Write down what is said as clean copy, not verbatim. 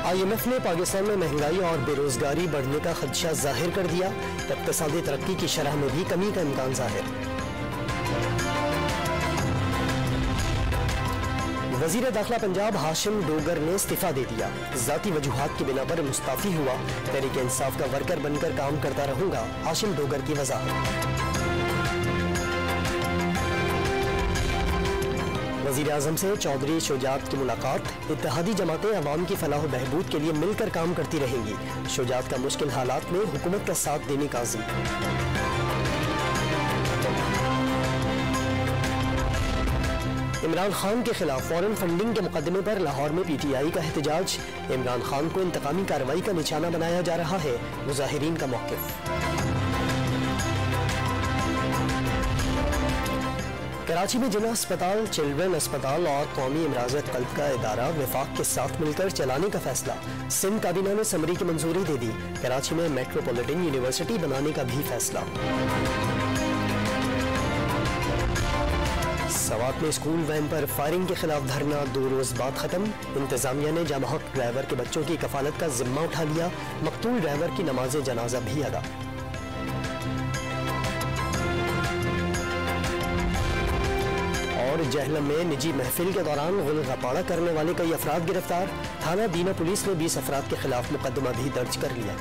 IMF ने पाकिस्तान में महंगाई और बेरोजगारी बढ़ने का खदशा जाहिर कर दिया। इक्तिसादी तरक्की की शरह में भी कमी का इम्कान जाहिर। वजीर दाखिला पंजाब हाशिम डोगर ने इस्तीफा दे दिया। जाती वजूहात की बिना पर मुस्ताफी हुआ। तहरीक इंसाफ का वर्कर बनकर काम करता रहूंगा, हाशिम डोगर की वजाहत। वज़ीर आज़म से चौधरी शुजात की मुलाकात। इत्तेहादी जमातें अवाम की फलाह व बहबूद के लिए मिलकर काम करती रहेंगी। शुजात का मुश्किल हालात में हुकूमत का साथ देने का अज़्म। इमरान खान के खिलाफ फॉरेन फंडिंग के मुकदमे पर लाहौर में PTI का एहतजाज। इमरान खान को इंतकामी कार्रवाई का निशाना बनाया जा रहा है, मुजाहिरीन का मौक़िफ़। कराची में जिला अस्पताल, चिल्ड्रन अस्पताल और कौमी इमराज़त क़ल्ब का इदारा वफाक के साथ मिलकर चलाने का फैसला। सिंध काबीना ने समरी की मंजूरी दे दी। कराची में मेट्रोपॉलिटन यूनिवर्सिटी बनाने का भी फैसला। सवात में स्कूल वैन पर फायरिंग के खिलाफ धरना 2 रोज बाद खत्म। इंतजामिया ने जामहक ड्राइवर के बच्चों की कफालत का जिम्मा उठा लिया। मकतूल ड्राइवर की नमाज जनाजा भी अदा। और जहलम में निजी महफिल के दौरान गुलगपाड़ा करने वाले कई अफराद गिरफ्तार। थाना दीना पुलिस ने 20 अफराद के खिलाफ मुकदमा भी दर्ज कर लिया।